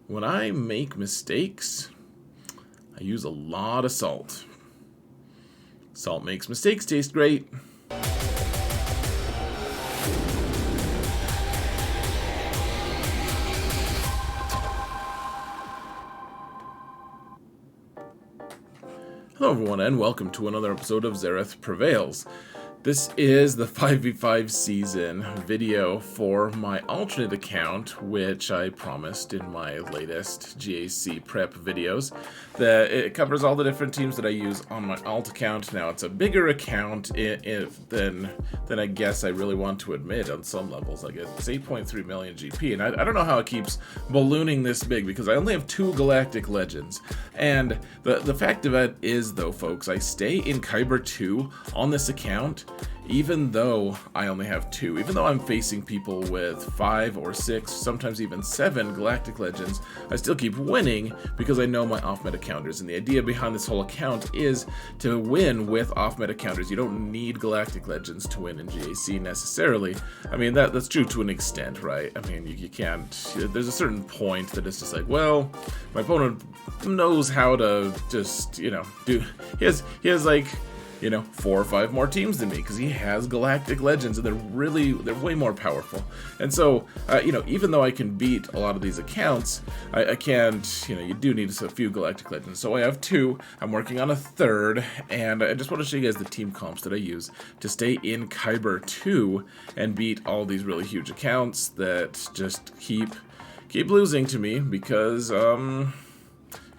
When I make mistakes, I use a lot of salt. Salt makes mistakes taste great. Hello everyone and welcome to another episode of Zareth Prevails. This is the 5v5 season video for my alternate account, which I promised in my latest GAC prep videos, that it covers all the different teams that I use on my alt account. Now, it's a bigger account than I guess I really want to admit on some levels. I guess it's 8.3 million GP, and I don't know how it keeps ballooning this big because I only have 2 Galactic Legends. And the fact of it is, though, folks, I stay in Kyber 2 on this account, even though I only have 2, even though I'm facing people with 5 or 6, sometimes even 7 Galactic Legends, I still keep winning because I know my off-meta counters. And the idea behind this whole account is to win with off-meta counters. You don't need Galactic Legends to win in GAC necessarily. I mean, that's true to an extent, right? I mean, you can't, there's a certain point that it's just like, well, my opponent knows how to just, you know, he has like, you know, 4 or 5 more teams than me because he has Galactic Legends and they're way more powerful. And so, you know, even though I can beat a lot of these accounts, I can't, you know, you do need a few Galactic Legends. So I have 2, I'm working on a 3rd, and I just want to show you guys the team comps that I use to stay in Kyber 2 and beat all these really huge accounts that just keep losing to me because of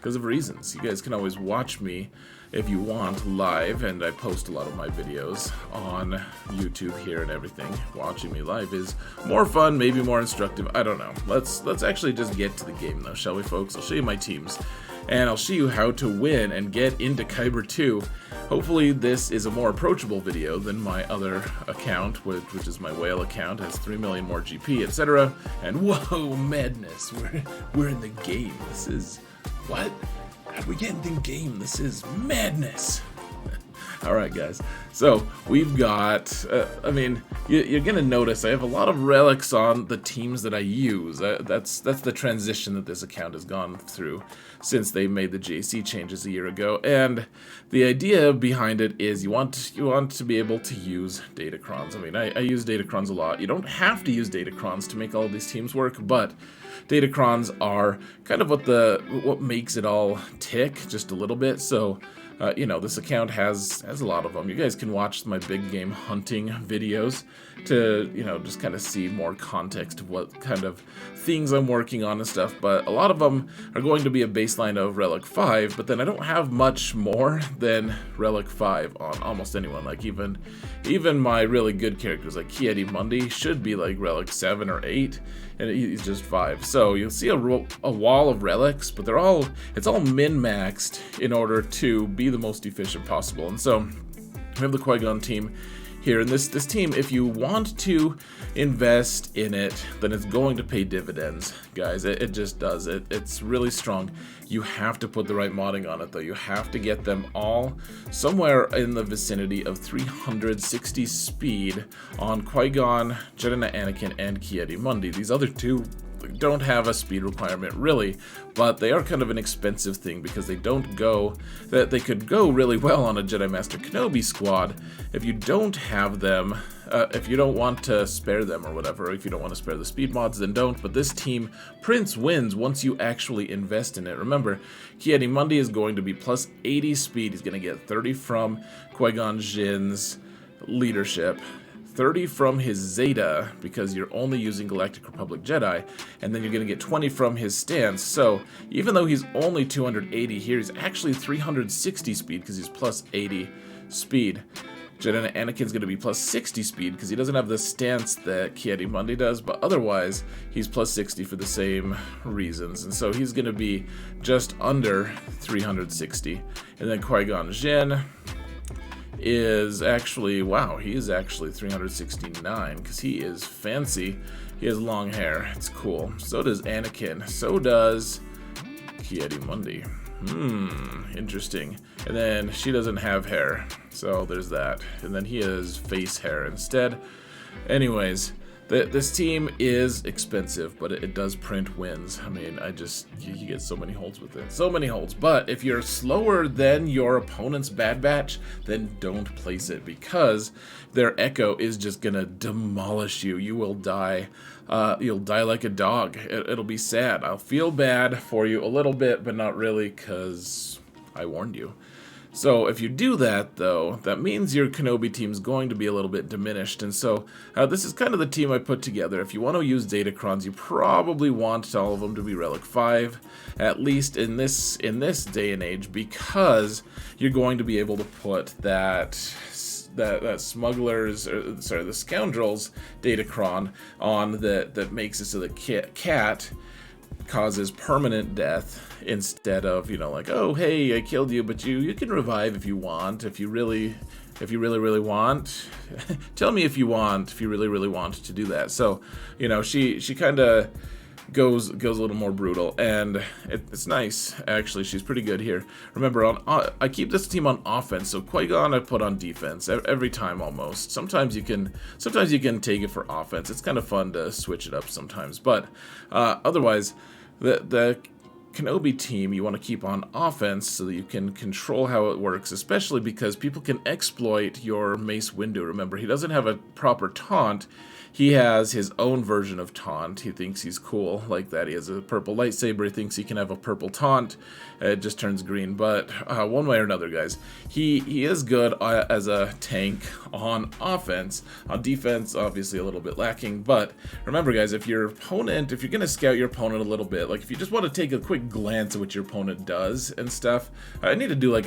reasons. You guys can always watch me if you want live, and I post a lot of my videos on YouTube here and everything. Watching me live is more fun, maybe more instructive, I don't know. Let's actually just get to the game though, shall we, folks? I'll show you my teams, and I'll show you how to win and get into Kyber 2. Hopefully this is a more approachable video than my other account, which is my whale account. It has 3 million more GP, etc. And whoa, madness, we're in the game. This is, what? We get in the game. This is madness. Alright guys, so we've got, I mean, you're gonna notice I have a lot of relics on the teams that I use. That's the transition that this account has gone through since they made the GAC changes a year ago, and the idea behind it is you want to be able to use Datacrons. I mean, I use Datacrons a lot. You don't have to use Datacrons to make all of these teams work, but Datacrons are kind of what makes it all tick just a little bit. So you know, this account has a lot of them. You guys can watch my big game hunting videos to, you know, just kind of see more context of what kind of things I'm working on and stuff, but a lot of them are going to be a baseline of Relic 5, but then I don't have much more than Relic 5 on almost anyone. Like even my really good characters like Qui-Gon should be like Relic 7 or 8, and he's just 5. So you'll see a wall of relics, but it's all min-maxed in order to be the most efficient possible. And so we have the Qui-Gon team here, and this team, if you want to invest in it, then it's going to pay dividends, guys. It just does. It's really strong. You have to put the right modding on it, though. You have to get them all somewhere in the vicinity of 360 speed on Qui-Gon, Jedi Anakin, and Qui-Gon. These other 2 don't have a speed requirement really, but they are kind of an expensive thing because they could go really well on a Jedi Master Kenobi squad. If you don't have them, if you don't want to spare them or whatever, if you don't want to spare the speed mods, then don't. But this team, Prince wins once you actually invest in it. Remember, Qui-Gon is going to be plus 80 speed. He's going to get 30 from Qui-Gon Jinn's leadership, 30 from his Zeta, because you're only using Galactic Republic Jedi, and then you're going to get 20 from his stance. So even though he's only 280 here, he's actually 360 speed because he's plus 80 speed. Jedi Anakin's going to be plus 60 speed because he doesn't have the stance that Qui-Gon does, but otherwise he's plus 60 for the same reasons. And so he's going to be just under 360. And then Qui-Gon Jinn is actually, wow, he is actually 369 because he is fancy. He has long hair. It's cool. So does Anakin. So does Qui-Gon. Interesting. And then she doesn't have hair, so there's that. And then he has face hair instead. Anyways, This team is expensive, but it does print wins. I mean, you get so many holds with it. So many holds. But if you're slower than your opponent's Bad Batch, then don't place it, because their Echo is just gonna demolish you. You will die. You'll die like a dog. It'll be sad. I'll feel bad for you a little bit, but not really, because I warned you. So if you do that, though, that means your Kenobi team's going to be a little bit diminished. And so this is kind of the team I put together. If you want to use Datacrons, you probably want all of them to be Relic 5, at least in this day and age, because you're going to be able to put that smugglers, or sorry, the Scoundrels Datacron on that makes it so that Cat causes permanent death, instead of, you know, like, oh hey, I killed you, but you can revive if you want, if you really want. Tell me if you really want to do that. So, you know, she kind of goes a little more brutal, and it's nice, actually. She's pretty good here. Remember, I keep this team on offense, so Qui-Gon I put on defense every time almost. Sometimes you can take it for offense. It's kind of fun to switch it up sometimes, but otherwise the Kenobi team you want to keep on offense so that you can control how it works, especially because people can exploit your Mace Windu. Remember, he doesn't have a proper taunt. He has his own version of taunt. He thinks he's cool like that. He has a purple lightsaber. He thinks he can have a purple taunt. It just turns green. But one way or another, guys, he is good as a tank on offense. On defense, obviously a little bit lacking. But remember, guys, if you're going to scout your opponent a little bit, like if you just want to take a quick glance at what your opponent does and stuff, I need to do like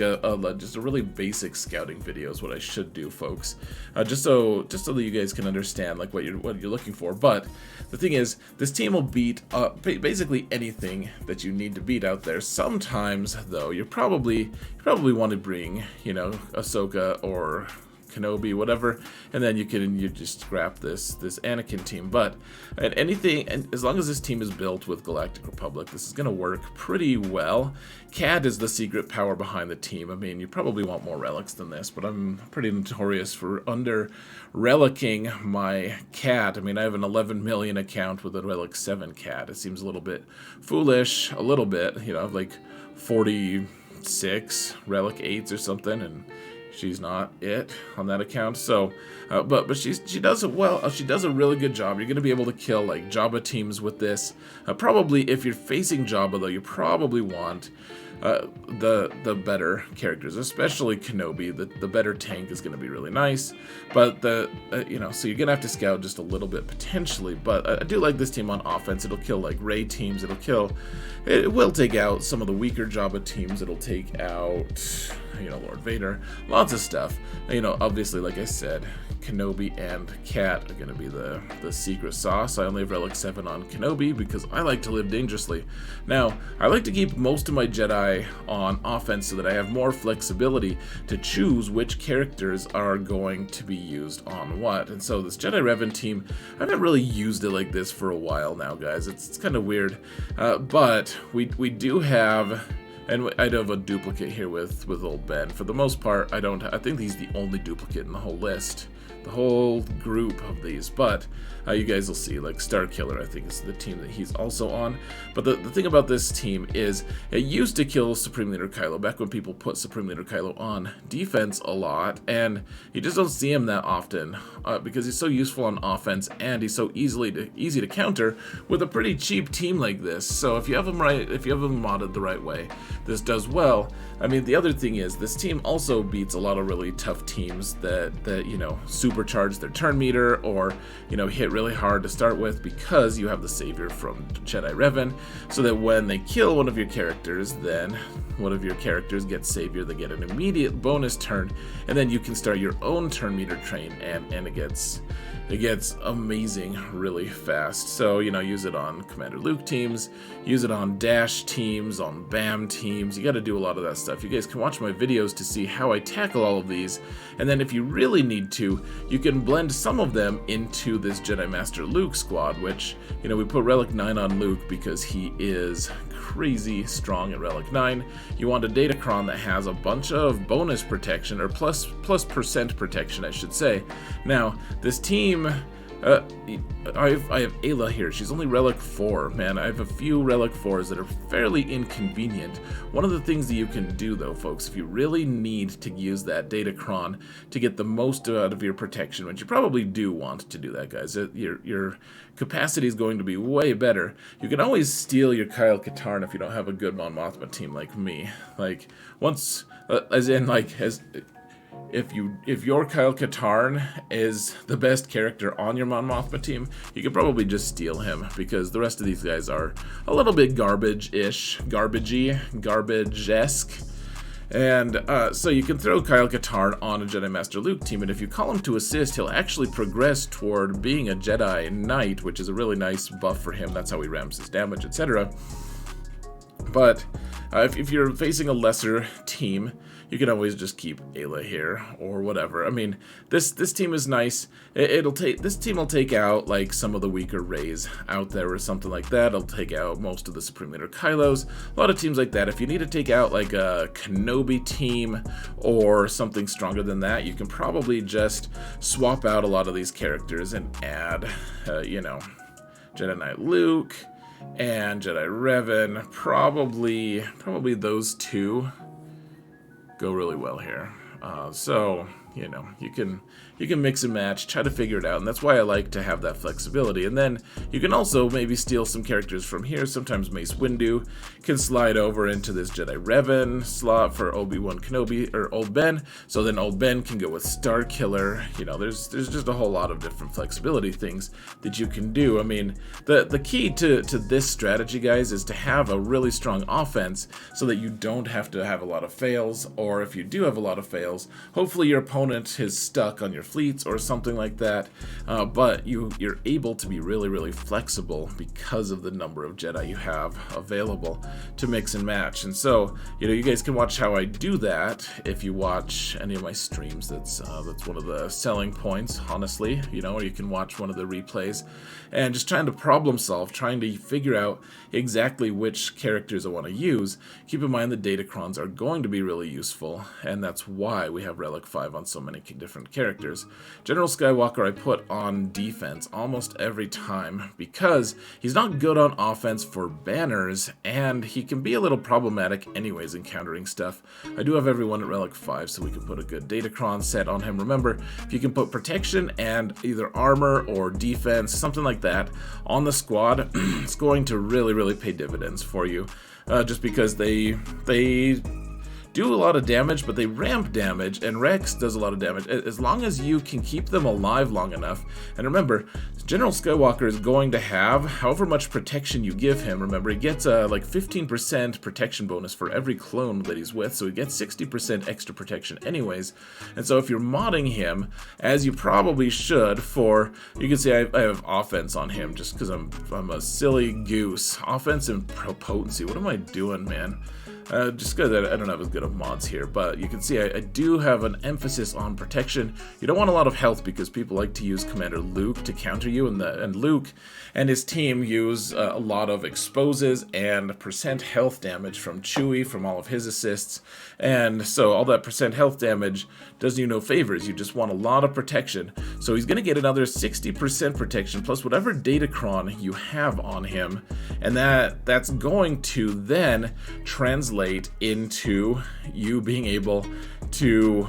just a really basic scouting video is what I should do, folks. Just so that you guys can understand like what you're looking for. But the thing is, this team will beat basically anything that you need to beat out there. Sometimes, though, you probably want to bring, you know, Ahsoka or Kenobi, whatever, and then you just scrap this Anakin team. But and as long as this team is built with Galactic Republic, this is going to work pretty well. Cad is the secret power behind the team. I mean, you probably want more relics than this, but I'm pretty notorious for under relicking my Cad. I mean, I have an 11 million account with a Relic 7 Cad. It seems a little bit foolish, a little bit, you know, like 46 Relic 8s or something, and she's not it on that account. So, but she does it well. She does a really good job. You're going to be able to kill like Jabba teams with this. Probably, if you're facing Jabba, though, you probably want the better characters, especially Kenobi. The better tank is going to be really nice. But you know, so you're going to have to scout just a little bit potentially. But I do like this team on offense. It'll kill like Rey teams. It will take out some of the weaker Jabba teams. It'll take out, you know, Lord Vader, lots of stuff. You know, obviously, like I said, Kenobi and Cat are going to be the secret sauce. I only have Relic 7 on Kenobi because I like to live dangerously. Now, I like to keep most of my Jedi on offense so that I have more flexibility to choose which characters are going to be used on what. And so this Jedi Revan team, I haven't really used it like this for a while now, guys. It's kind of weird. But we do have... And I do have a duplicate here with old Ben. For the most part, I think he's the only duplicate in the whole list. The whole group of these. But you guys will see, like Starkiller, I think is the team that he's also on. But the thing about this team is it used to kill Supreme Leader Kylo back when people put Supreme Leader Kylo on defense a lot. And you just don't see him that often because he's so useful on offense and he's so easy to counter with a pretty cheap team like this. So if you have him right, if you have him modded the right way, this does well. I mean, the other thing is this team also beats a lot of really tough teams that you know, supercharge their turn meter or, you know, hit really hard to start with because you have the savior from Jedi Revan, so that when they kill one of your characters, then one of your characters gets savior. They get an immediate bonus turn, and then you can start your own turn meter train, and it gets amazing really fast. So, you know, use it on Commander Luke teams, use it on Dash teams, on BAM teams. You got to do a lot of that stuff. You guys can watch my videos to see how I tackle all of these. And then if you really need to, you can blend some of them into this Jedi Master Luke squad, which, you know, we put Relic 9 on Luke because he is crazy strong at Relic 9. You want a Datacron that has a bunch of bonus protection, or plus percent protection, I should say. Now, this team I have Ayla here. She's only Relic 4. Man, I have a few Relic 4s that are fairly inconvenient. One of the things that you can do, though, folks, if you really need to use that Datacron to get the most out of your protection, which you probably do want to do that, guys. Your capacity is going to be way better. You can always steal your Kyle Katarn if you don't have a good Mon Mothma team like me. Like, once, as in, like, if your Kyle Katarn is the best character on your Mon Mothma team, you could probably just steal him, because the rest of these guys are a little bit garbage-ish, garbage-esque. And so you can throw Kyle Katarn on a Jedi Master Luke team, and if you call him to assist, he'll actually progress toward being a Jedi Knight, which is a really nice buff for him. That's how he ramps his damage, etc. But if you're facing a lesser team, you can always just keep Ayla here or whatever. I mean, this team is nice. This team will take out like some of the weaker Reys out there or something like that. It'll take out most of the Supreme Leader Kylos. A lot of teams like that. If you need to take out like a Kenobi team or something stronger than that, you can probably just swap out a lot of these characters and add, you know, Jedi Knight Luke and Jedi Revan. Probably those two go really well here. So, you know, you can mix and match, try to figure it out, and that's why I like to have that flexibility. And then you can also maybe steal some characters from here. Sometimes Mace Windu can slide over into this Jedi Revan slot for Obi-Wan Kenobi, or Old Ben, so then Old Ben can go with Starkiller. You know, there's just a whole lot of different flexibility things that you can do. I mean, the key to this strategy, guys, is to have a really strong offense so that you don't have to have a lot of fails, or if you do have a lot of fails, hopefully your opponent is stuck on your fleets or something like that, but you're able to be really, really flexible because of the number of Jedi you have available to mix and match. And so, you know, you guys can watch how I do that if you watch any of my streams. That's one of the selling points, honestly, you know, or you can watch one of the replays and just trying to problem solve, trying to figure out exactly which characters I want to use. Keep in mind the Datacrons are going to be really useful, and that's why we have Relic 5 on so many different characters. General Skywalker I put on defense almost every time because he's not good on offense for banners, and he can be a little problematic anyways encountering stuff. I do have everyone at Relic 5, so we can put a good Datacron set on him. Remember, if you can put protection and either armor or defense, something like that, on the squad, it's going to really, really pay dividends for you. Just because they do a lot of damage, but they ramp damage, and Rex does a lot of damage, as long as you can keep them alive long enough. And remember, General Skywalker is going to have however much protection you give him. Remember, he gets like 15% protection bonus for every clone that he's with, so he gets 60% extra protection anyways. And so if you're modding him, as you probably should, you can see I have offense on him just because I'm a silly goose. Offense and potency, what am I doing, man? Just because I don't have as good of mods here, but you can see I do have an emphasis on protection. You don't want a lot of health because people like to use Commander Luke to counter you, and Luke and his team use a lot of exposes and percent health damage from Chewie, from all of his assists, and so all that percent health damage does you no favors. You just want a lot of protection. So he's going to get another 60% protection plus whatever Datacron you have on him, and that's going to then translate into you being able to,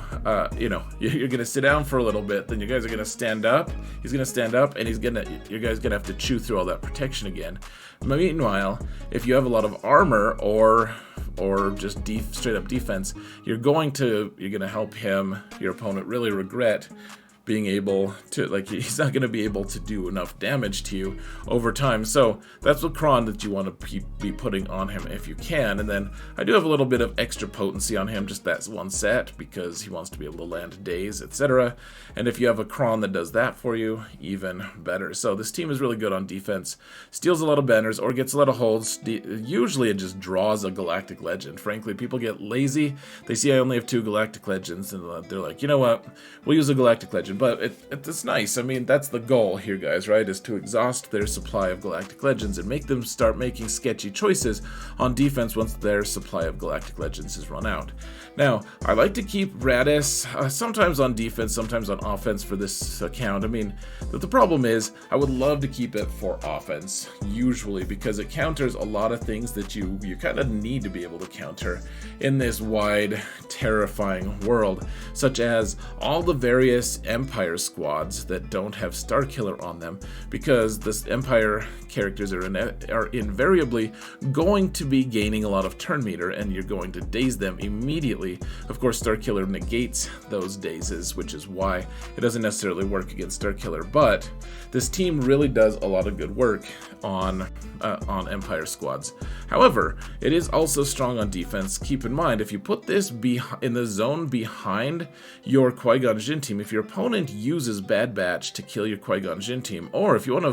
you know, you're going to sit down for a little bit, then you guys are going to stand up, he's going to stand up, and you guys are going to have to chew through all that protection again. Meanwhile, if you have a lot of armor or just straight up defense, you're going to help your opponent really regret being able to, like, he's not going to be able to do enough damage to you over time. So that's what cron that you want to be putting on him if you can. And then I do have a little bit of extra potency on him, just that one set, because he wants to be able to land days, etc. And if you have a cron that does that for you, even better. So this team is really good on defense, steals a lot of banners or gets a lot of holds. Usually it just draws a Galactic Legend. Frankly, people get lazy. They see I only have 2 Galactic Legends and they're like, you know what, we'll use a Galactic Legend. Legend, but it's nice. I mean, that's the goal here, guys, right? Is to exhaust their supply of Galactic Legends and make them start making sketchy choices on defense once their supply of Galactic Legends is run out. Now, I like to keep Raddus sometimes on defense, sometimes on offense for this account. I mean, the problem is I would love to keep it for offense, usually, because it counters a lot of things that you kind of need to be able to counter in this wide, terrifying world, such as all the various Empire squads that don't have Starkiller on them, because the Empire characters are invariably going to be gaining a lot of turn meter, and you're going to daze them immediately. Of course, Starkiller negates those dazes, which is why it doesn't necessarily work against Starkiller, but this team really does a lot of good work on Empire squads. However, it is also strong on defense. Keep in mind, if you put this in the zone behind your Qui-Gon Jinn team, if your opponent uses Bad Batch to kill your Qui-Gon Jinn team, or if you want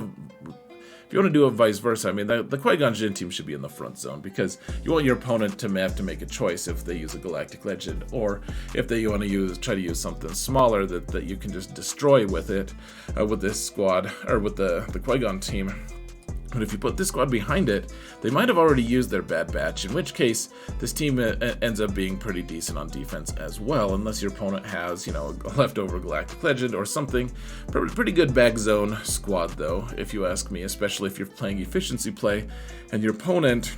to do it vice versa, I mean, the Qui-Gon Jinn team should be in the front zone, because you want your opponent to have to make a choice if they use a Galactic Legend, or if they want to try to use something smaller that you can just destroy with it, with this squad, or with the Qui-Gon team. But if you put this squad behind it, they might have already used their Bad Batch, in which case this team ends up being pretty decent on defense as well, unless your opponent has, you know, a leftover Galactic Legend or something. Pretty good back zone squad, though, if you ask me, especially if you're playing efficiency play and your opponent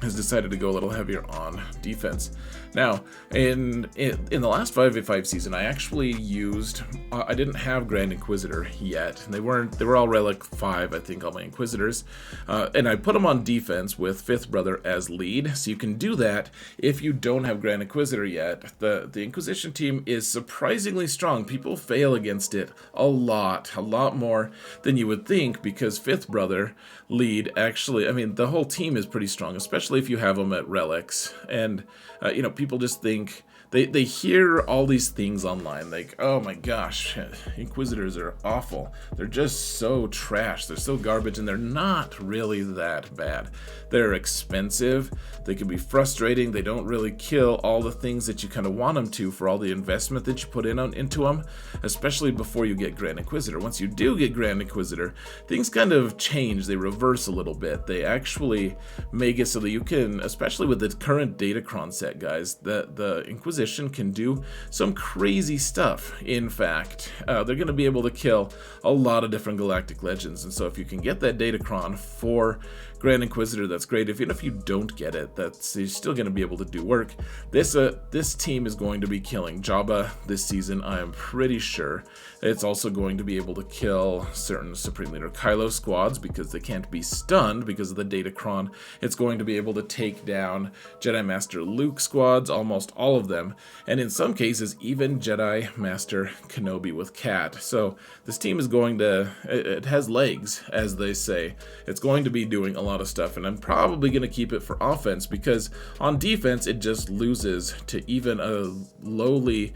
has decided to go a little heavier on defense. Now, in the last 5v5 season, I actually used, I didn't have Grand Inquisitor yet, and they were all Relic 5, I think, all my Inquisitors, and I put them on defense with Fifth Brother as lead, so you can do that if you don't have Grand Inquisitor yet. The Inquisition team is surprisingly strong. People fail against it a lot more than you would think, because Fifth Brother lead, actually, I mean, the whole team is pretty strong, especially if you have them at Relics, and, you know, people just think, they hear all these things online, like, oh my gosh, Inquisitors are awful, they're just so trash, they're so garbage, and they're not really that bad. They're expensive, they can be frustrating, they don't really kill all the things that you kind of want them to for all the investment that you put into them, especially before you get Grand Inquisitor. Once you do get Grand Inquisitor, things kind of change, they reverse a little bit. They actually make it so that you can, especially with the current Datacron set, guys, the Inquisition can do some crazy stuff. In fact, they're going to be able to kill a lot of different Galactic Legends, and so if you can get that Datacron for Grand Inquisitor, that's great. Even if you don't get it, you're still going to be able to do work. This team is going to be killing Jabba this season, I am pretty sure. It's also going to be able to kill certain Supreme Leader Kylo squads, because they can't be stunned because of the Datacron. It's going to be able to take down Jedi Master Luke squads, almost all of them, and in some cases even Jedi Master Kenobi with Cat. So this team is going to, it has legs, as they say. It's going to be doing a lot of stuff, and I'm probably going to keep it for offense, because on defense it just loses to even a lowly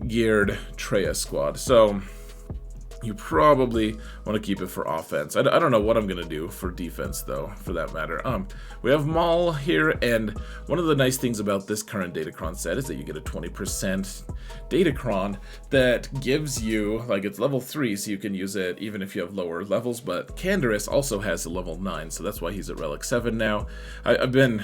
geared Traya squad. So you probably want to keep it for offense. I don't know what I'm going to do for defense, though, for that matter. We have Maul here, and one of the nice things about this current Datacron set is that you get a 20% Datacron that gives you, like, it's level 3, so you can use it even if you have lower levels, but Canderous also has a level 9, so that's why he's at Relic 7 now. I've been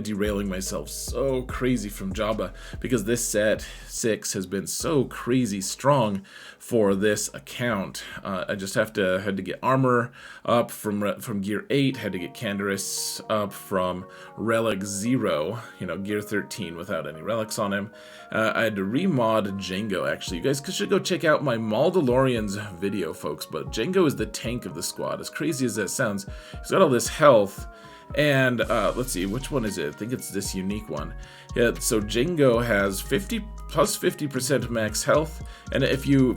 derailing myself so crazy from Jabba, because this set 6 has been so crazy strong for this account. I just had to get armor up from gear 8, had to get Canderous up from Relic 0, you know, gear 13 without any relics on him. I had to remod Jango, actually. You guys should go check out my Mandalorian's video, folks, but Jango is the tank of the squad. As crazy as that sounds, he's got all this health. And let's see, which one is it? I think it's this unique one. Yeah, so Jango has 50% max health, and if you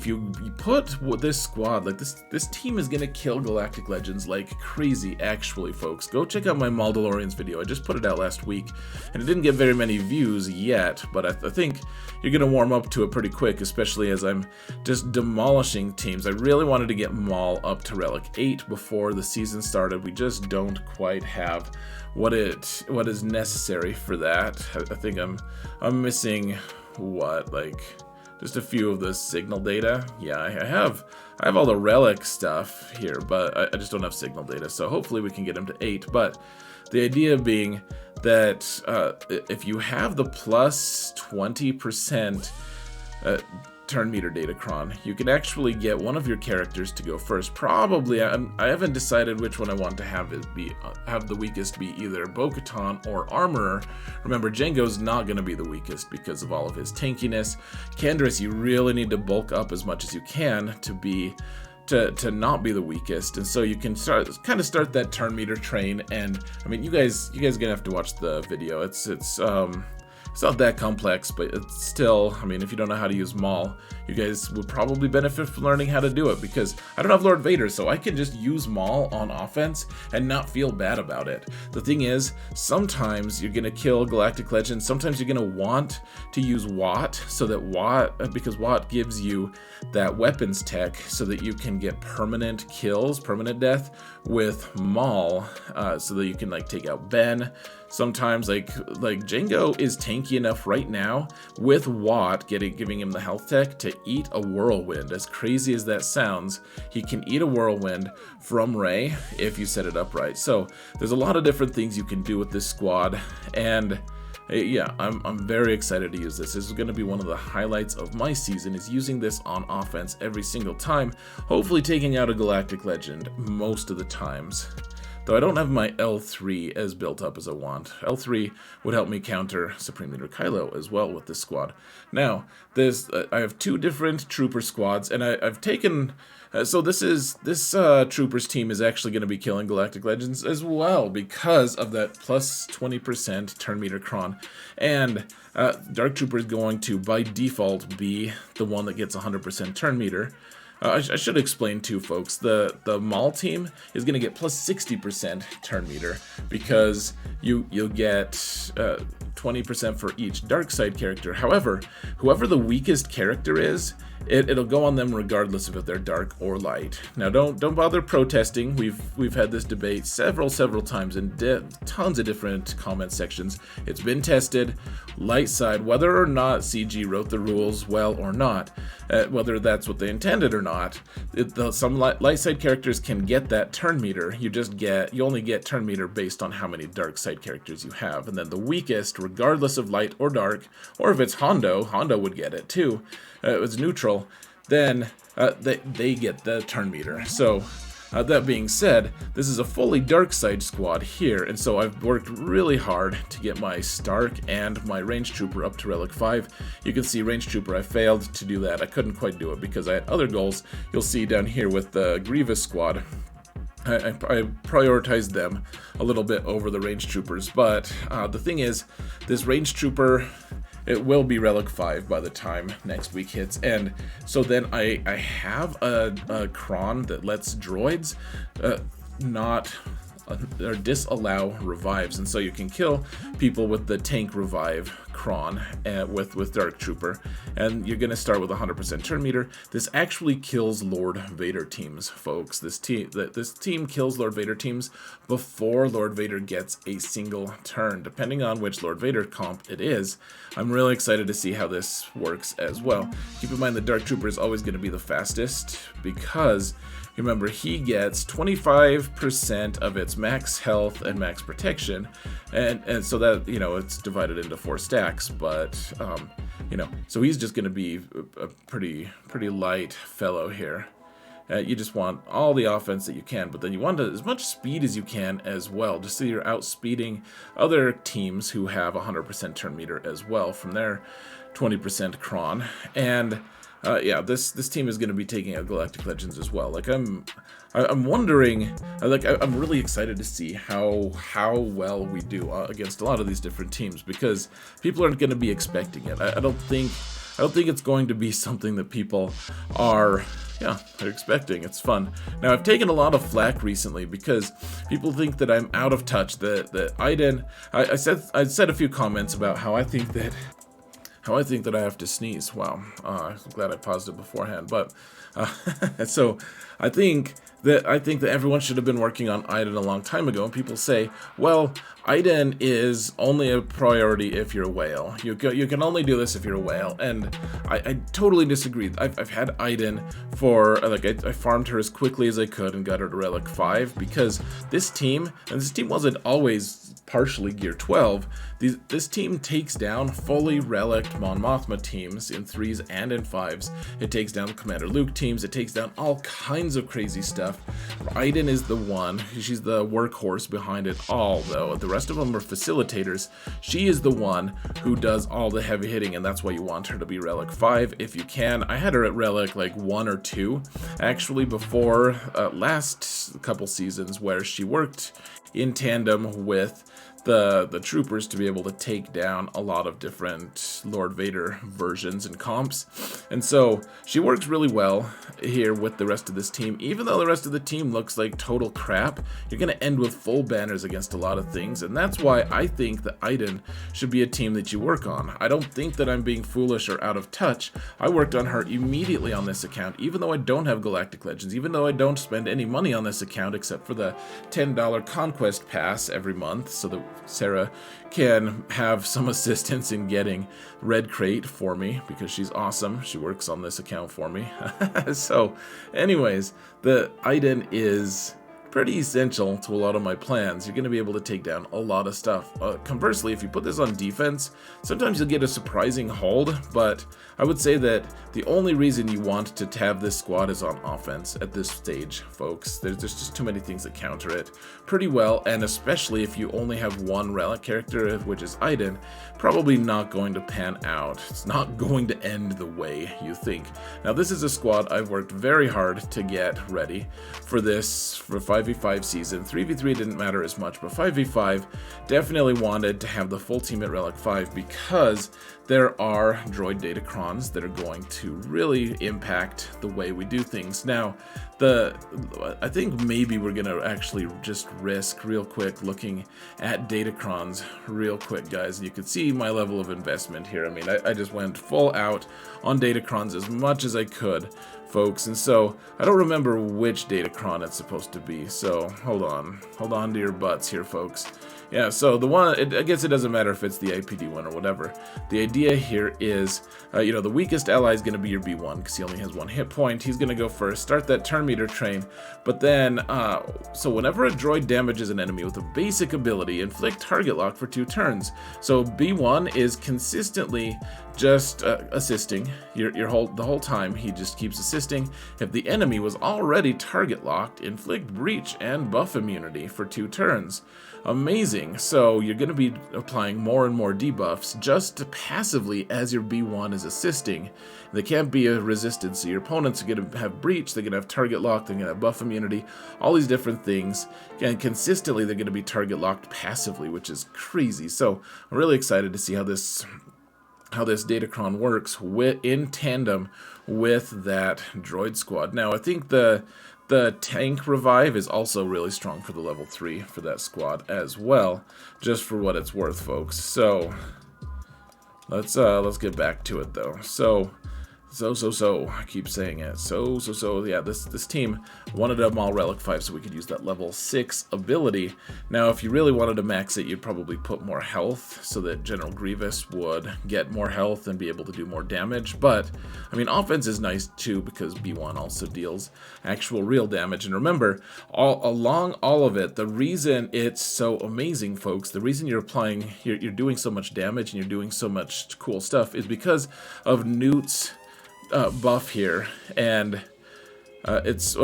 put this squad, like this team is gonna kill Galactic Legends like crazy. Actually, folks, go check out my Mandalorian's video. I just put it out last week, and it didn't get very many views yet, but I think you're gonna warm up to it pretty quick, especially as I'm just demolishing teams. I really wanted to get Maul up to Relic 8 before the season started. We just don't quite have what is necessary for that. I think I'm missing what, like just a few of the signal data. Yeah, I have all the relic stuff here, but I just don't have signal data. So hopefully we can get him to 8. But the idea being that if you have the plus 20% turn meter datacron, you can actually get one of your characters to go first. Probably, I haven't decided which one I want to have the weakest be either Bo-Katan or Armorer. Remember, Jango's not going to be the weakest because of all of his tankiness. Canderous, you really need to bulk up as much as you can to not be the weakest, and so you can start that turn meter train. And I mean, you guys gonna have to watch the video. It's not that complex, but it's still, I mean, if you don't know how to use Maul, you guys would probably benefit from learning how to do it, because I don't have Lord Vader, so I can just use Maul on offense and not feel bad about it. The thing is, sometimes you're gonna kill Galactic Legends, sometimes you're gonna want to use Wat, so that because Wat gives you that weapons tech so that you can get permanent kills, permanent death with Maul, so that you can like take out Ben. Sometimes like Jango is tanky enough right now with Wat giving him the health tech to eat a whirlwind. As crazy as that sounds, he can eat a whirlwind from Rey if you set it up right. So there's a lot of different things you can do with this squad, and yeah, I'm very excited to use this. This is going to be one of the highlights of my season, is using this on offense every single time, hopefully taking out a Galactic Legend most of the times. Though I don't have my L3 as built up as I want. L3 would help me counter Supreme Leader Kylo as well with this squad. Now, I have 2 different trooper squads, and I've taken... so this troopers team is actually going to be killing Galactic Legends as well because of that plus 20% turn meter cron. And Dark Trooper is going to, by default, be the one that gets 100% turn meter. I should explain too, folks, the Maul team is going to get plus 60% turn meter because you'll get 20% for each dark side character. However, whoever the weakest character is, it'll go on them regardless of if they're dark or light. Now, don't bother protesting. We've had this debate several times in tons of different comment sections. It's been tested. Light side, whether or not CG wrote the rules well or not, whether that's what they intended or not, some light side characters can get that turn meter. You only get turn meter based on how many dark side characters you have, and then the weakest, regardless of light or dark, or if it's Hondo would get it too. It was neutral, then they get the turn meter. So that being said, this is a fully dark side squad here, and so I've worked really hard to get my Stark and my Range Trooper up to Relic 5. You can see Range Trooper, I failed to do that. I couldn't quite do it because I had other goals. You'll see down here with the Grievous squad, I prioritized them a little bit over the Range Troopers, but the thing is, this Range Trooper, it will be Relic 5 by the time next week hits, and so then I have a cron that lets droids not or disallow revives, and so you can kill people with the tank revive cron with Dark Trooper, and you're going to start with 100% turn meter. This actually kills Lord Vader teams, folks. This team kills Lord Vader teams before Lord Vader gets a single turn, depending on which Lord Vader comp it is. I'm really excited to see how this works as well. Keep in mind the Dark Trooper is always going to be the fastest because remember, he gets 25% of its max health and max protection, and so that, you know, it's divided into 4 stacks, but, you know, so he's just going to be a pretty light fellow here. You just want all the offense that you can, but then you want as much speed as you can as well, just so you're outspeeding other teams who have 100% turn meter as well from their 20% cron. And yeah, this team is going to be taking out Galactic Legends as well. Like I'm wondering, I'm really excited to see how well we do against a lot of these different teams, because people aren't going to be expecting it. I don't think it's going to be something that people are they're expecting. It's fun. Now, I've taken a lot of flack recently because people think that I'm out of touch. That Iden, I said a few comments about how I think that I have to sneeze. Wow, I'm glad I paused it beforehand. But so I think that everyone should have been working on Iden a long time ago, and people say, well, Iden is only a priority if you're a whale. You can only do this if you're a whale, and I totally disagree. I've had Iden for, like, I farmed her as quickly as I could and got her to Relic 5, because this team, and this team wasn't always partially Gear 12, this team takes down fully relicked Mon Mothma teams in 3s and in 5s. It takes down Commander Luke teams, it takes down all kinds of crazy stuff. Iden is the one, she's the workhorse behind it all, though. The rest of them are facilitators. She is the one who does all the heavy hitting, and that's why you want her to be Relic 5 if you can. I had her at Relic like 1 or 2, actually, before last couple seasons, where she worked in tandem with the troopers to be able to take down a lot of different Lord Vader versions and comps. And so she works really well here with the rest of this team. Even though the rest of the team looks like total crap, you're going to end with full banners against a lot of things, and that's why I think that Iden should be a team that you work on. I don't think that I'm being foolish or out of touch. I worked on her immediately on this account, even though I don't have Galactic Legends, even though I don't spend any money on this account except for the $10 Conquest Pass every month, so that Sarah can have some assistance in getting Red Crate for me, because she's awesome. She works on this account for me. So anyways, the Iden is pretty essential to a lot of my plans. You're going to be able to take down a lot of stuff. Conversely, if you put this on defense, sometimes you'll get a surprising hold, but I would say that the only reason you want to have this squad is on offense at this stage, folks. There's just too many things that counter it pretty well, and especially if you only have one relic character, which is Iden, probably not going to pan out. It's not going to end the way you think. Now, this is a squad I've worked very hard to get ready for this, for 5v5 season. 3v3 didn't matter as much, but 5v5 definitely wanted to have the full team at Relic 5, because there are droid datacrons that are going to really impact the way we do things. Now, I think maybe we're going to actually just risk real quick looking at datacrons real quick, guys. You can see my level of investment here. I mean, I just went full out on datacrons as much as I could, folks, and so I don't remember which datacron it's supposed to be, so hold on to your butts here, folks. Yeah, so the one, I guess it doesn't matter if it's the IPD one or whatever. The idea here is, the weakest ally is going to be your B1, because he only has 1 hit point. He's going to go first, start that turn meter train, but then, so whenever a droid damages an enemy with a basic ability, inflict target lock for 2 turns. So B1 is consistently just assisting the whole time. He just keeps assisting. If the enemy was already target locked, inflict breach and buff immunity for 2 turns. Amazing. So you're going to be applying more and more debuffs just passively as your B1 is assisting. They can't be a resistance, so your opponents are going to have breach, they're going to have target lock, they're going to have buff immunity, all these different things, and consistently they're going to be target locked passively, which is crazy. So I'm really excited to see how this datacron works in tandem with that droid squad. Now, I think the tank revive is also really strong for the level 3 for that squad as well, just for what it's worth, folks. So let's get back to it though. So I keep saying it. Yeah, this team wanted a Maul Relic 5 so we could use that level 6 ability. Now, if you really wanted to max it, you'd probably put more health so that General Grievous would get more health and be able to do more damage. But, I mean, offense is nice too, because B1 also deals actual real damage. And remember, along all of it, the reason it's so amazing, folks, the reason you're doing so much damage and you're doing so much cool stuff is because of Newt's buff here, and his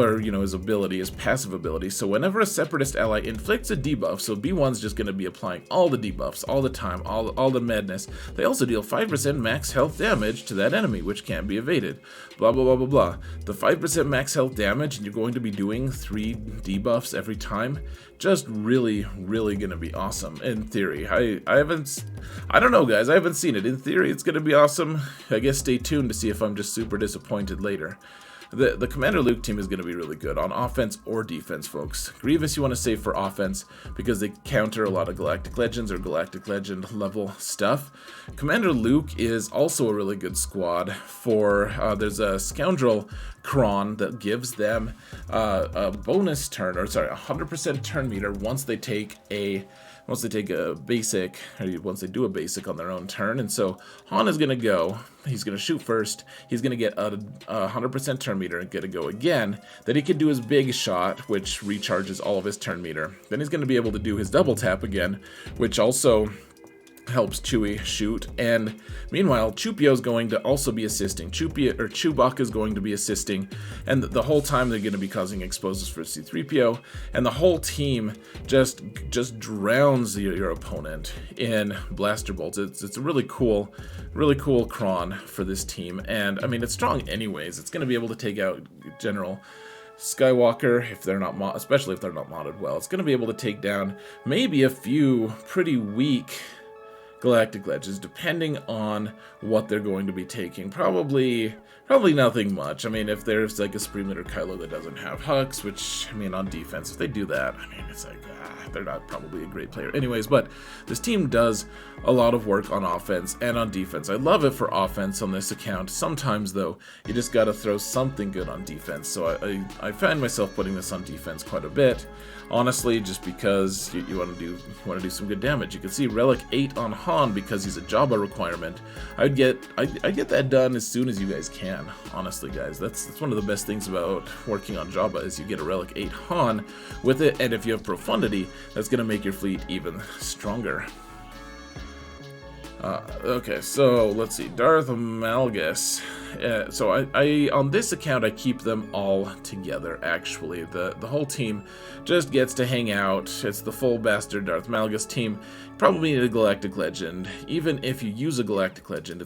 ability, his passive ability. So whenever a Separatist ally inflicts a debuff, so B1's just going to be applying all the debuffs all the time, all the madness. They also deal 5% max health damage to that enemy, which can't be evaded. Blah, blah, blah, blah, blah. The 5% max health damage, and you're going to be doing 3 debuffs every time. Just really, really going to be awesome in theory. I don't know, guys. I haven't seen it. In theory, it's going to be awesome. I guess stay tuned to see if I'm just super disappointed later. the Commander Luke team is going to be really good on offense or defense, folks. Grievous you want to save for offense because they counter a lot of Galactic Legends or Galactic Legend level stuff. Commander Luke is also a really good squad for, there's a Scoundrel Cron that gives them a bonus turn, or sorry, 100% turn meter once they take a basic, or once they do a basic on their own turn. And so Han is going to go, he's going to shoot first, he's going to get a 100% turn meter and get to go again. Then he can do his big shot, which recharges all of his turn meter. Then he's going to be able to do his double tap again, which also helps Chewie shoot. And meanwhile, Chewpio is going to also be assisting. Chewbacca is going to be assisting, and the whole time they're going to be causing explosives for C-3PO, and the whole team just drowns your opponent in blaster bolts. It's a really cool cron for this team, and I mean it's strong anyways. It's going to be able to take out General Skywalker if they're not especially if they're not modded well. It's going to be able to take down maybe a few pretty weak Galactic Legends, depending on what they're going to be taking. Probably nothing much. I mean, if there's like a Supreme Leader Kylo that doesn't have Hux, which, I mean, on defense, if they do that, I mean, it's like, they're not probably a great player anyways. But this team does a lot of work on offense and on defense. I love it for offense on this account. Sometimes, though, you just got to throw something good on defense. So I find myself putting this on defense quite a bit. Honestly, just because you want to do some good damage. You can see Relic 8 on Han because he's a Jabba requirement. I'd get that done as soon as you guys can. Honestly, guys, that's one of the best things about working on Jabba is you get a Relic 8 Han with it, and if you have Profundity, that's gonna make your fleet even stronger. Okay, so let's see, Darth Malgus. So I on this account I keep them all together. Actually, the whole team just gets to hang out. It's the full bastard Darth Malgus team. Probably need a Galactic Legend. Even if you use a Galactic Legend,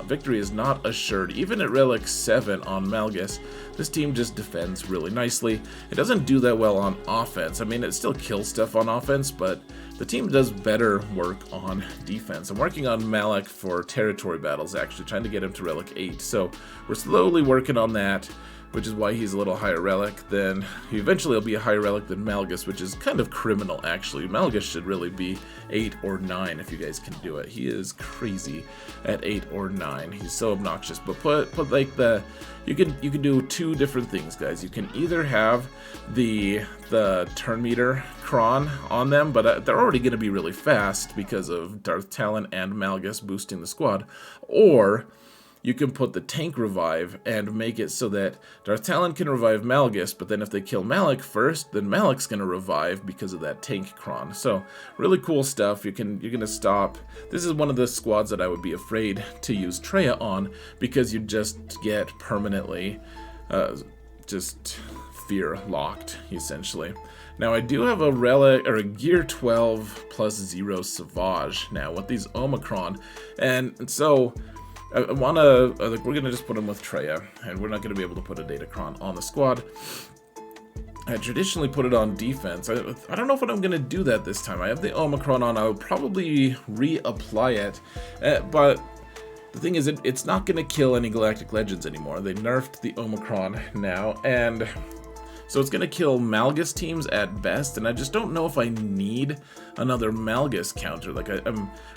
victory is not assured. Even at Relic 7 on Malgus, this team just defends really nicely. It doesn't do that well on offense. I mean, it still kills stuff on offense, but the team does better work on defense. I'm working on Malak for territory battles, actually, trying to get him to Relic 8. So we're slowly working on that, which is why he's a little higher relic than, eventually he'll be a higher relic than Malgus, which is kind of criminal, actually. Malgus should really be 8 or 9 if you guys can do it. He is crazy at 8 or 9. He's so obnoxious. But put like you can do two different things, guys. You can either have the turn meter cron on them, but they're already going to be really fast because of Darth Talon and Malgus boosting the squad, or you can put the tank revive and make it so that Darth Talon can revive Malgus, but then if they kill Malak first, then Malak's gonna revive because of that tank cron. So really cool stuff. You're gonna stop. This is one of the squads that I would be afraid to use Traya on, because you just get permanently just fear locked, essentially. Now I do have a relic, or a Gear 12 plus 0 Savage now with these Omicron, and so I want to, we're going to just put them with Traya, and we're not going to be able to put a Datacron on the squad. I traditionally put it on defense. I don't know if I'm going to do that this time. I have the Omicron on. I'll probably reapply it, but the thing is, it's not going to kill any Galactic Legends anymore. They nerfed the Omicron now, and so it's going to kill Malgus teams at best, and I just don't know if I need another Malgus counter. Like, I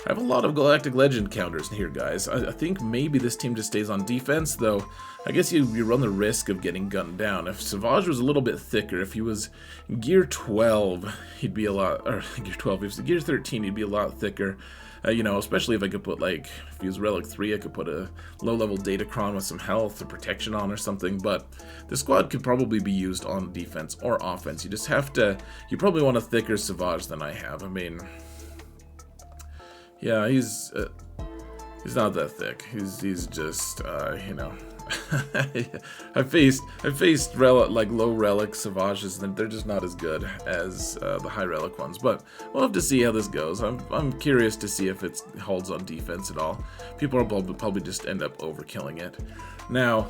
have a lot of Galactic Legend counters here, guys. I think maybe this team just stays on defense, though I guess you run the risk of getting gunned down. If Savage was a little bit thicker, if he was Gear 12, he'd be a lot, or Gear 12, if he was Gear 13, he'd be a lot thicker. You know, especially if I could put, like, if he was Relic 3, I could put a low-level Datacron with some health or protection on or something, but the squad could probably be used on defense or offense. You just have to, you probably want a thicker Savage than I have. I mean, yeah, he's not that thick. He's just, you know, I faced low relic Savages, and they're just not as good as the high relic ones. But we'll have to see how this goes. I'm curious to see if it holds on defense at all. People will probably just end up overkilling it. Now,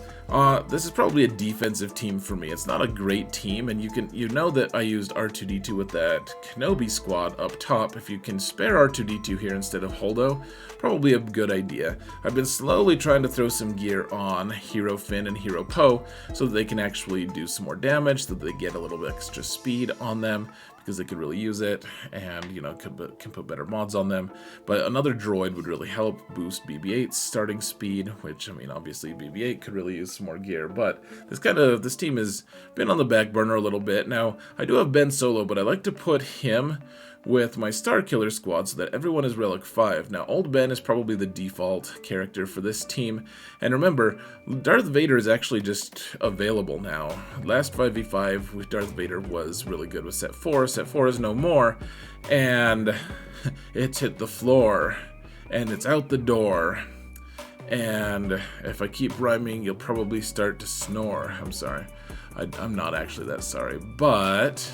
this is probably a defensive team for me. It's not a great team, and you know that I used R2-D2 with that Kenobi squad up top. If you can spare R2-D2 here instead of Holdo, probably a good idea. I've been slowly trying to throw some gear on Hero Finn and Hero Poe so that they can actually do some more damage, so that they get a little bit extra speed on them, because they could really use it, and, you know, can put better mods on them. But another droid would really help boost BB-8's starting speed, which, I mean, obviously BB-8 could really use some more gear, but this team has been on the back burner a little bit. Now, I do have Ben Solo, but I like to put him with my Starkiller squad so that everyone is Relic 5. Now, Old Ben is probably the default character for this team, and remember, Darth Vader is actually just available now. Last 5v5 with Darth Vader was really good with set 4. Set 4 is no more, and it's hit the floor, and it's out the door, and if I keep rhyming, you'll probably start to snore. I'm sorry. I'm not actually that sorry, but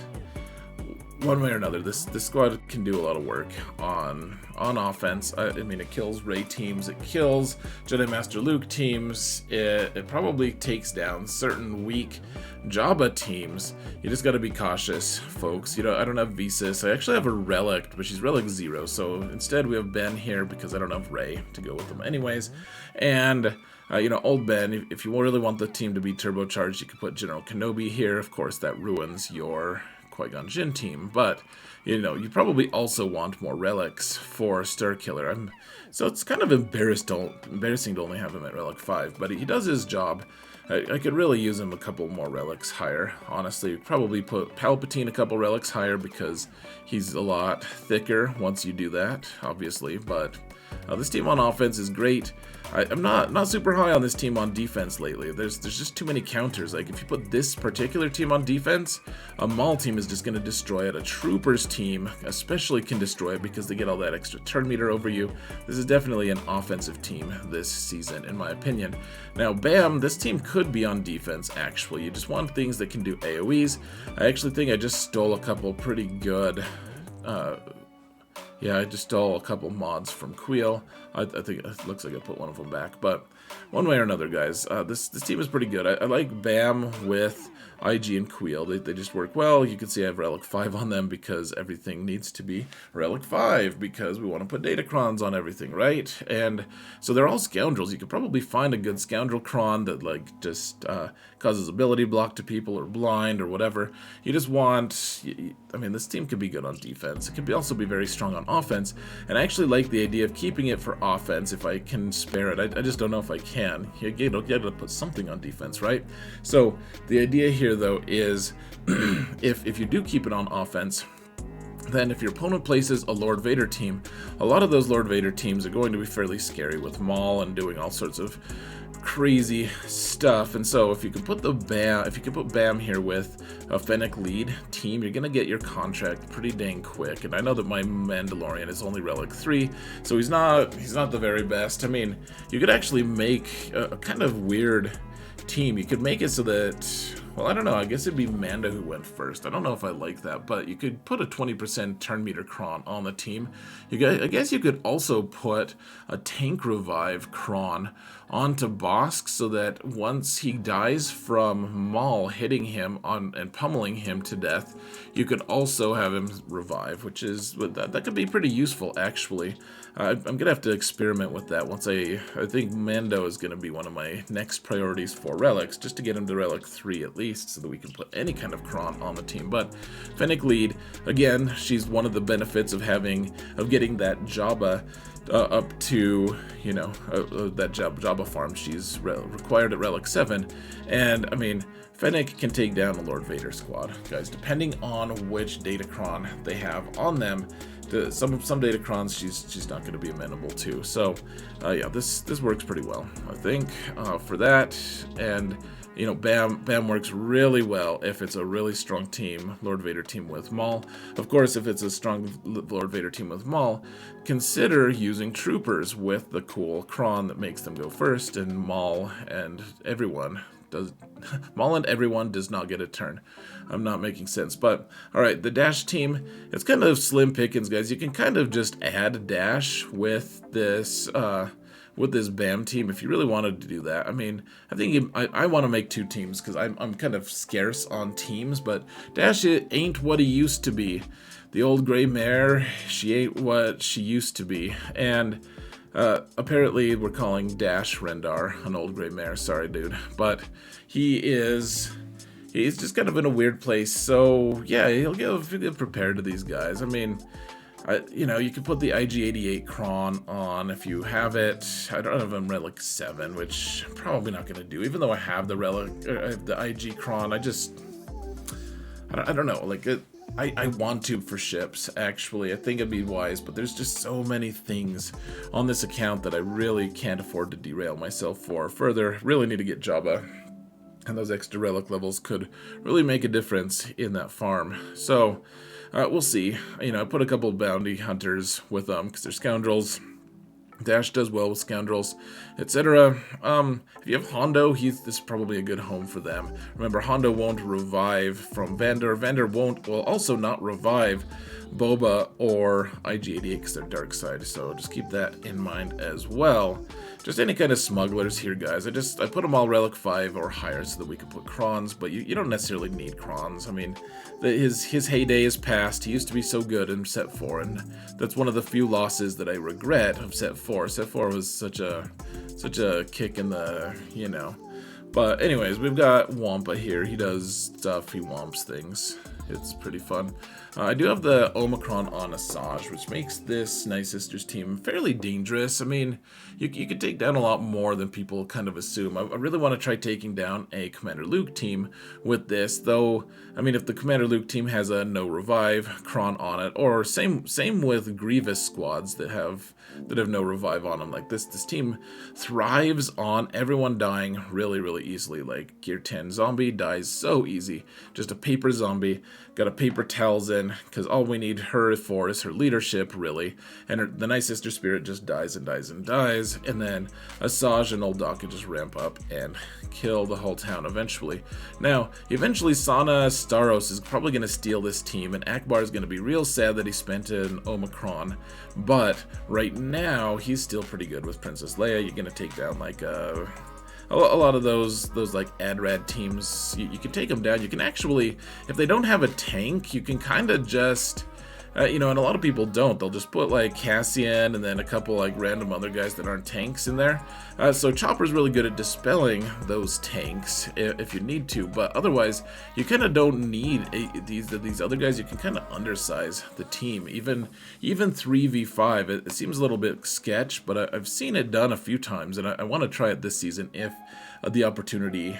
one way or another, this squad can do a lot of work on offense. I mean, it kills Rey teams, it kills Jedi Master Luke teams, it probably takes down certain weak Jabba teams. You just got to be cautious, folks. You know, I don't have Visas. I actually have a Relic, but she's Relic 0, so instead we have Ben here because I don't have Rey to go with them anyways. And you know, Old Ben, if you really want the team to be turbocharged, you could put General Kenobi here. Of course, that ruins your Qui-Gon Jinn team, but you know, you probably also want more relics for Starkiller. So it's kind of embarrassing to only have him at Relic 5, but he does his job. I could really use him a couple more relics higher. Honestly, probably put Palpatine a couple relics higher because he's a lot thicker once you do that, obviously, but this team on offense is great. I'm not super high on this team on defense lately. There's just too many counters. Like, if you put this particular team on defense, a Maul team is just going to destroy it. A Troopers team especially can destroy it because they get all that extra turn meter over you. This is definitely an offensive team this season, in my opinion. Now, Bam, this team could be on defense, actually. You just want things that can do AoEs. I actually think I just stole a couple pretty good yeah, I just stole a couple mods from Queel. I think it looks like I put one of them back. But one way or another, guys, this team is pretty good. I like Bam with IG and Queel. They just work well. You can see I have Relic 5 on them because everything needs to be Relic 5 because we want to put Datacrons on everything, right? And so they're all Scoundrels. You could probably find a good Scoundrel Cron that, like, just causes ability block to people or blind or whatever. You just want... I mean, this team could be good on defense. It could also be very strong on offense. And I actually like the idea of keeping it for offense if I can spare it. I just don't know if I can. You gotta put something on defense, right? So the idea here, though, is if you do keep it on offense, then if your opponent places a Lord Vader team, a lot of those Lord Vader teams are going to be fairly scary with Maul and doing all sorts of crazy stuff. And so if you can put Bam here with a Fennec lead team, you're gonna get your contract pretty dang quick. And I know that my Mandalorian is only Relic 3, so he's not the very best. I mean, you could actually make a kind of weird team. You could make it so that, well, I don't know, I guess it'd be Manda who went first. I don't know if I like that, but you could put a 20% turn meter Cron on the team. I guess you could also put a tank revive Cron onto Bosk so that once he dies from Maul hitting him and pummeling him to death, you could also have him revive, which is, that could be pretty useful, actually. I'm gonna have to experiment with that once I think Mando is gonna be one of my next priorities for relics, just to get him to Relic 3 at least, so that we can put any kind of Cron on the team. But Fennec lead, again, she's one of the benefits of getting that Jabba up to, you know, that Jabba farm. She's required at Relic 7, and I mean, Fennec can take down a Lord Vader squad, guys, depending on which Datacron they have on them. Some Datacrons she's not going to be amenable to. So yeah, this works pretty well, I think, for that. And you know, Bam works really well if it's a really strong team, Lord Vader team with Maul. Of course, if it's a strong Lord Vader team with Maul, consider using Troopers with the cool Cron that makes them go first, and Maul and everyone does not get a turn. I'm not making sense, but all right, the Dash team, it's kind of slim pickings, guys. You can kind of just add Dash with this Bam team if you really wanted to do that. I mean, I think I want to make two teams because I'm kind of scarce on teams, but Dash ain't what he used to be. The old gray mare, she ain't what she used to be, and Apparently we're calling Dash Rendar an old gray mare. Sorry, dude. But he's just kind of in a weird place. So, yeah, he'll get prepared to these guys. I mean, you know, you can put the IG-88 Kron on if you have it. I don't have a Relic 7, which I'm probably not going to do. Even though I have the Relic, the IG Kron, I don't know. Like, I want to for ships, actually. I think it'd be wise, but there's just so many things on this account that I really can't afford to derail myself for. Further, really need to get Jabba, and those extra relic levels could really make a difference in that farm. So, we'll see. You know, I put a couple of bounty hunters with them, because they're scoundrels. Dash does well with scoundrels, etc. If you have Hondo, this is probably a good home for them. Remember, Hondo won't revive from Vandar. Vandar will also not revive Boba or IG-88 because they're dark side, so just keep that in mind as well. Just any kind of smugglers here, guys. I put them all Relic 5 or higher so that we can put Krons, but you don't necessarily need Krons. I mean, his heyday is past. He used to be so good in Set 4, and that's one of the few losses that I regret of Set 4. Set 4 was such a kick in the, you know. But anyways, we've got Wampa here. He does stuff. He womps things. It's pretty fun. I do have the Omicron on Asajj, which makes this Nightsisters team fairly dangerous. I mean, you could take down a lot more than people kind of assume. I really want to try taking down a Commander Luke team with this, though. I mean, if the Commander Luke team has a no revive Kron on it, or same with Grievous squads that have no revive on them, like this team thrives on everyone dying really easily. Like Gear 10 zombie dies so easy, just a paper zombie. Got a paper Talzin, because all we need her for is her leadership, really. And the Night Sister Spirit just dies and dies and dies. And then Asajj and Old Doc can just ramp up and kill the whole town eventually. Now, eventually Sana Staros is probably going to steal this team, and Akbar is going to be real sad that he spent an Omicron. But right now, he's still pretty good with Princess Leia. You're going to take down like a lot of those like AdRad teams, you can take them down. You can actually, if they don't have a tank, you can kind of just, you know, and a lot of people don't. They'll just put like Cassian and then a couple like random other guys that aren't tanks in there. So Chopper's really good at dispelling those tanks if you need to, but otherwise you kind of don't need these other guys. You can kind of undersize the team. Even 3v5, it seems a little bit sketch, but I've seen it done a few times, and I want to try it this season if the opportunity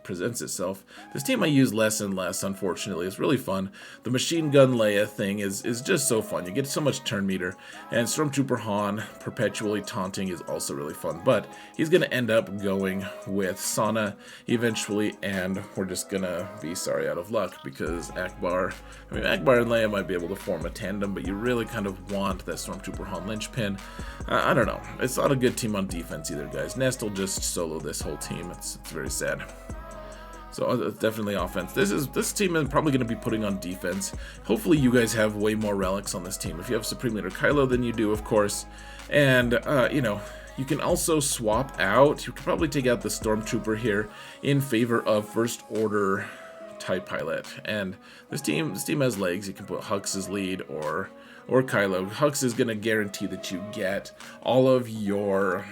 presents itself. This team I use less and less, unfortunately. It's really fun. The machine gun Leia thing is just so fun. You get so much turn meter, and Stormtrooper Han perpetually taunting is also really fun, but he's going to end up going with Sana eventually, and we're just going to be sorry out of luck, because Akbar and Leia might be able to form a tandem, but you really kind of want that Stormtrooper Han linchpin. I don't know. It's not a good team on defense either, guys. Nest will just solo this whole team. It's very sad. So definitely offense. This team is probably going to be putting on defense. Hopefully you guys have way more relics on this team. If you have Supreme Leader Kylo, then you do, of course. And, you know, you can also swap out. You could probably take out the Stormtrooper here in favor of First Order TIE Pilot. And this team has legs. You can put Hux as lead or Kylo. Hux is going to guarantee that you get all of your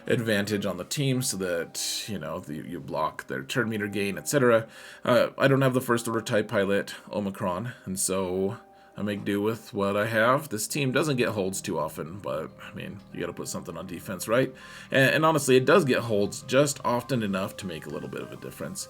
advantage on the team, so that, you know, you block their turn meter gain, etc. I don't have the First Order TIE Pilot Omicron, and so I make do with what I have. This team doesn't get holds too often, but I mean, you got to put something on defense, right? And honestly, it does get holds just often enough to make a little bit of a difference.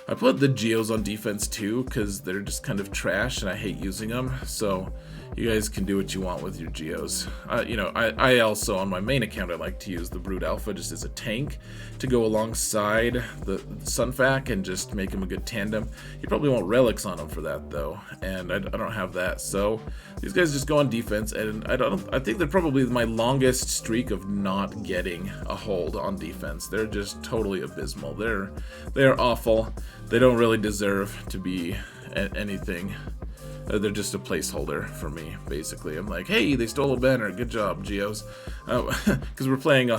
I put the Geos on defense too, because they're just kind of trash and I hate using them. So you guys can do what you want with your Geos. You know, I also, on my main account, I like to use the Brood Alpha just as a tank to go alongside the Sunfac and just make him a good tandem. You probably want relics on him for that though, and I don't have that. So these guys just go on defense, and I think they're probably my longest streak of not getting a hold on defense. They're just totally abysmal. They're awful. They don't really deserve to be anything They're just a placeholder for me, basically. I'm like, hey, they stole a banner. Good job, Geos. Because we're playing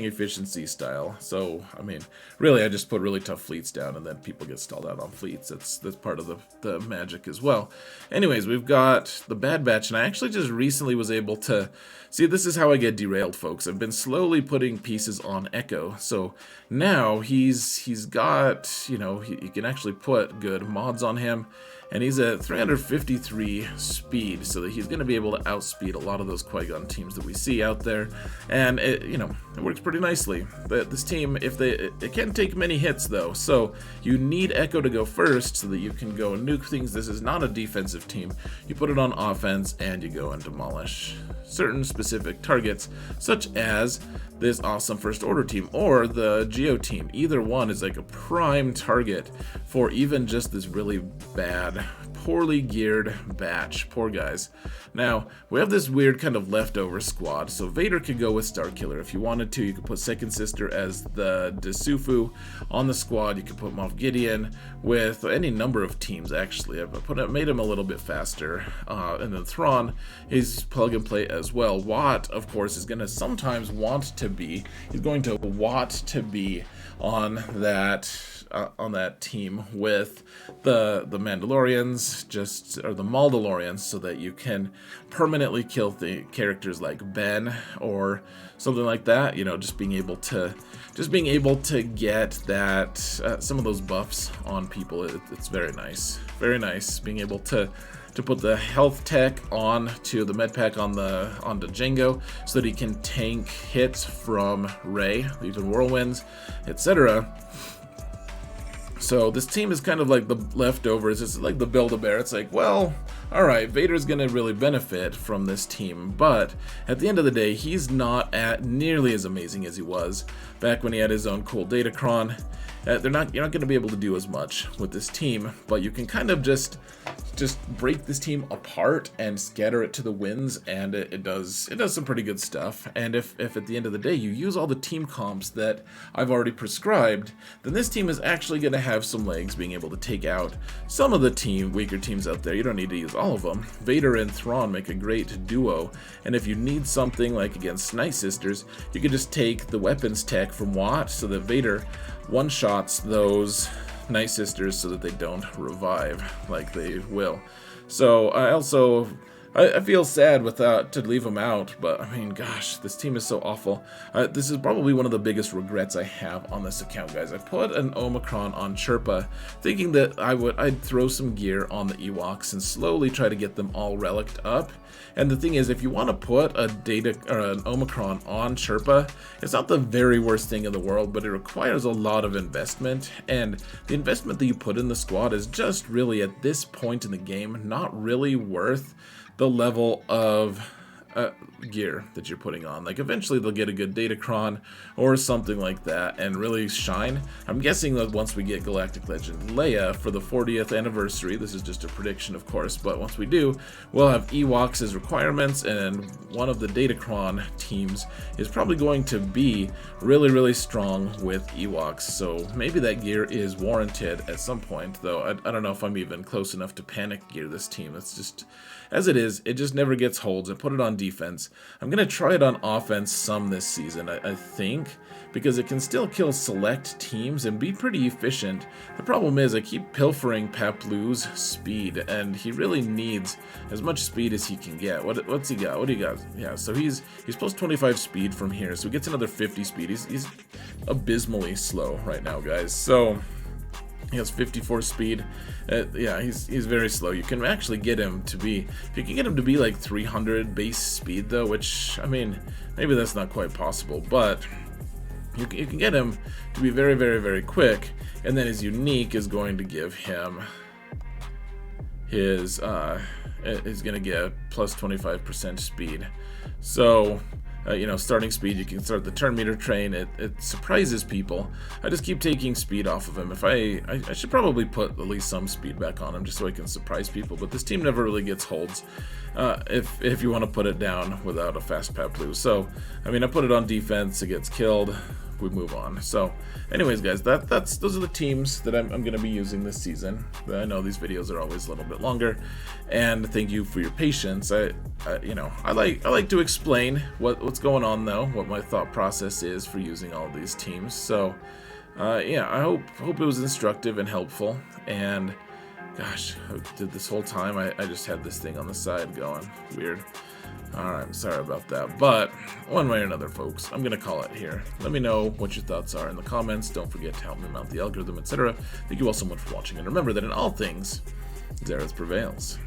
efficiency style. So, I mean, really, I just put really tough fleets down, and then people get stalled out on fleets. That's part of the magic as well. Anyways, we've got the Bad Batch, and I actually just recently was able to... See, this is how I get derailed, folks. I've been slowly putting pieces on Echo. So now he's got, you know, he can actually put good mods on him. And he's at 353 speed, so that he's going to be able to outspeed a lot of those Qui-Gon teams that we see out there. And, it works pretty nicely. But this team, it can't take many hits, though. So you need Echo to go first so that you can go and nuke things. This is not a defensive team. You put it on offense, and you go and demolish certain specific targets, such as this awesome First Order team or the Geo team. Either one is like a prime target for even just this really bad, poorly geared batch. Poor guys. Now, we have this weird kind of leftover squad, so Vader could go with Starkiller if you wanted to. You could put Second Sister as the Desufu on the squad. You could put Moff Gideon with any number of teams, actually. I've made him a little bit faster. And then Thrawn is plug and play as well. Watt, of course, is going to sometimes want to be on that team with the Mandalorians, or the Maldalorians, so that you can permanently kill the characters like Ben or something like that. You know, just being able to get that some of those buffs on people. It's very nice, being able to put the health tech on to the med pack onto Jango, so that he can tank hits from Rey, even whirlwinds, etc. So this team is kind of like the leftovers. It's like the Build-A-Bear. It's like, well, alright, Vader's going to really benefit from this team, but at the end of the day, he's not nearly as amazing as he was back when he had his own cool Datacron. You're not going to be able to do as much with this team, but you can kind of just break this team apart and scatter it to the winds, and it does some pretty good stuff. And if at the end of the day you use all the team comps that I've already prescribed, then this team is actually going to have some legs, being able to take out some of the weaker teams out there. You don't need to use all of them. Vader and Thrawn make a great duo, and if you need something like against Nightsisters, you can just take the weapons tech from Watt, so that Vader one-shots those Nightsisters so that they don't revive like they will. So I feel sad to leave them out, but I mean, gosh, this team is so awful. This is probably one of the biggest regrets I have on this account, guys. I put an Omicron on Chirpa, thinking that I'd throw some gear on the Ewoks and slowly try to get them all relicked up. And the thing is, if you want to put an Omicron on Chirpa, it's not the very worst thing in the world, but it requires a lot of investment, and the investment that you put in the squad is just really, at this point in the game, not really worth the level of gear that you're putting on. Like, eventually they'll get a good Datacron or something like that and really shine. I'm guessing that once we get Galactic Legend Leia for the 40th anniversary, this is just a prediction, of course, but once we do, we'll have Ewoks as requirements, and one of the Datacron teams is probably going to be really, really strong with Ewoks, so maybe that gear is warranted at some point, though I don't know if I'm even close enough to panic gear this team. It's just, as it is, it just never gets holds. I put it on defense. I'm going to try it on offense some this season, I think, because it can still kill select teams and be pretty efficient. The problem is I keep pilfering Paplu's speed, and he really needs as much speed as he can get. What's he got? What do you got? Yeah, so he's plus 25 speed from here, so he gets another 50 speed. He's abysmally slow right now, guys. So he has 54 speed. Yeah, he's very slow. You can actually get him to be, if you can get him to be like 300 base speed though, which, I mean, maybe that's not quite possible, but you can get him to be very, very, very quick, and then his unique is going to give him his, is going to get plus 25% speed. So, starting speed, you can start the turn meter train. It surprises people. I just keep taking speed off of him. If I should probably put at least some speed back on him just so I can surprise people, but this team never really gets holds if you want to put it down without a fast Paplu. So, I mean, I put it on defense, it gets killed. we move on. So anyways, guys, those are the teams that I'm going to be using this season. I know these videos are always a little bit longer, and thank you for your patience. I like to explain what's going on, though, what my thought process is for using all of these teams. So yeah, I hope it was instructive and helpful. And gosh, I did this whole time. I just had this thing on the side going. Weird. Alright, sorry about that. But one way or another, folks, I'm going to call it here. Let me know what your thoughts are in the comments. Don't forget to help me mount the algorithm, etc. Thank you all so much for watching. And remember that in all things, Zareth prevails.